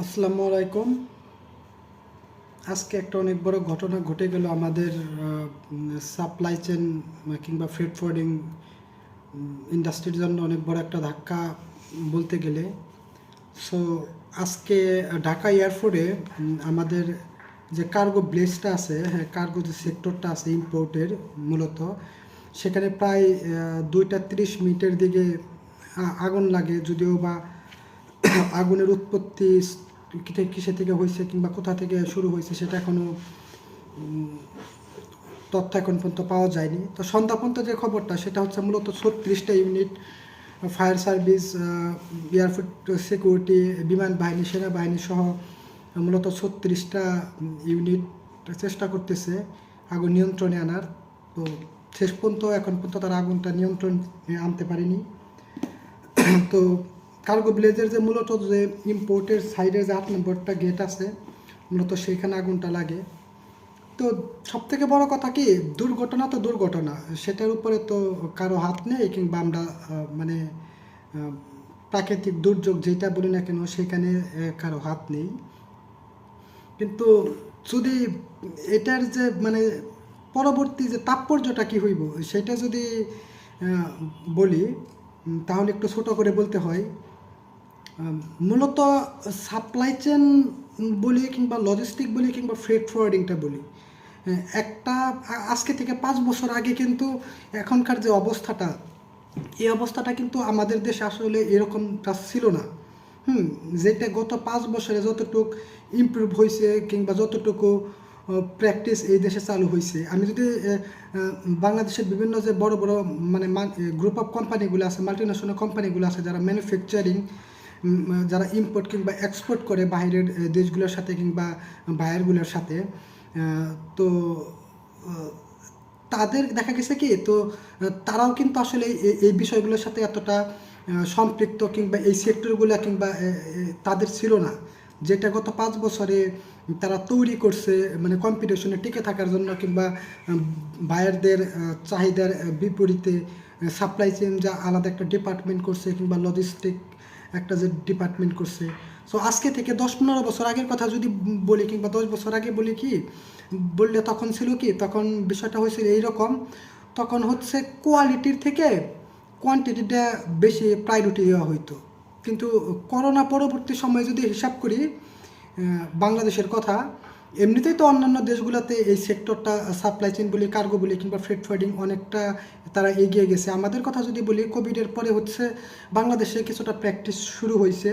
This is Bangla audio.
আসসালামু আলাইকুম। আজকে একটা অনেক বড় ঘটনা ঘটে গেল আমাদের সাপ্লাই চেন কিংবা ফ্রেট ফরওয়ার্ডিং ইন্ডাস্ট্রির জন্য অনেক বড় একটা ধাক্কা বলতে গেলে। সো আজকে ঢাকা এয়ারপোর্টে আমাদের যে কার্গো ব্লেসটা আছে, হ্যাঁ, কার্গো যে সেক্টরটা আছে ইম্পোর্টের মূলত, সেখানে প্রায় 2টা 30 মিনিটের দিকে আগুন লাগে। যদিও বা আগুনের উৎপত্তি কিসে থেকে হয়েছে কিংবা কোথা থেকে শুরু হয়েছে সেটা এখনও তথ্য এখন পর্যন্ত পাওয়া যায়নি। তো সন্ধ্যা পর্যন্ত যে খবরটা সেটা হচ্ছে মূলত 36টা unit fire service, air force security, বিমান বাহিনী, সেনাবাহিনী সহ মূলত 36টা ইউনিট চেষ্টা করতেছে আগুন নিয়ন্ত্রণে আনার। তো শেষ পর্যন্ত এখন পর্যন্ত তারা আগুনটা নিয়ন্ত্রণে আনতে পারেনি। তো কার্গো ব্লেজের যে মূলত যে ইম্পোর্টের সাইডের যে 8 নম্বরটা গেট আছে, মূলত সেইখানে আগুনটা লাগে। তো সবথেকে বড় কথা কি, দুর্ঘটনা তো দুর্ঘটনা, সেটার উপরে তো কারো হাত নেই, কিংবা আমরা মানে প্রাকৃতিক দুর্যোগ যেটা বলি না কেন সেখানে কারো হাত নেই। কিন্তু যদি এটার যে মানে পরবর্তী যে তাৎপর্যটা কি হইব সেটা যদি বলি, তাহলে একটু ছোট করে বলতে হয়। মূলত সাপ্লাই চেন বলি কিংবা লজিস্টিক বলি কিংবা ফ্রেট ফরওয়ার্ডিংটা বলি, একটা আজকে থেকে 5 বছর আগে কিন্তু এখনকার যে অবস্থাটা, এই অবস্থাটা কিন্তু আমাদের দেশে আসলে এরকমটা ছিল না। যেটা গত 5 বছরে যতটুকু ইমপ্রুভ হয়েছে কিংবা যতটুকু প্র্যাকটিস এই দেশে চালু হয়েছে, আমি যদি বাংলাদেশের বিভিন্ন যে বড় বড় মানে গ্রুপ অফ কোম্পানিগুলো আছে, মাল্টিন্যাশনাল কোম্পানিগুলো আছে, যারা ম্যানুফ্যাকচারিং, যারা ইম্পোর্ট কিংবা এক্সপোর্ট করে বাইরের দেশগুলোর সাথে কিংবা বায়ারগুলোর সাথে, তো তাদের দেখা গেছে কি, তো তারাও কিন্তু আসলে এই বিষয়গুলোর সাথে এতটা সম্পৃক্ত কিংবা এই সেক্টরগুলো কিংবা তাদের ছিল না, যেটা গত 5 বছরে তারা তৈরি করছে মানে কম্পিটিশনে টিকে থাকার জন্য কিংবা বায়ারদের চাহিদার বিপরীতে সাপ্লাই চেইন যা আলাদা একটা ডিপার্টমেন্ট করছে কিংবা লজিস্টিক একটা যে ডিপার্টমেন্ট করছে। সো আজকে থেকে 10-15 বছর আগের কথা যদি বলি কিংবা 10 বছর আগে বলি, কি বললে তখন ছিল কি, তখন বিষয়টা হয়েছিল এইরকম। তখন হচ্ছে কোয়ালিটির থেকে কোয়ান্টিটিটা বেশি প্রায়োরিটি দেওয়া হইতো। কিন্তু করোনা পরবর্তী সময়ে যদি হিসাব করি, বাংলাদেশের কথা, এমনিতেই তো অন্যান্য দেশগুলোতে এই সেক্টরটা সাপ্লাই চেইন বলি, কার্গো বলি কিংবা ফ্রেট ফরওয়ার্ডিং অনেকটা তারা এগিয়ে গেছে। আমাদের কথা যদি বলি, কোভিডের পরে হচ্ছে বাংলাদেশে কিছুটা প্র্যাকটিস শুরু হয়েছে।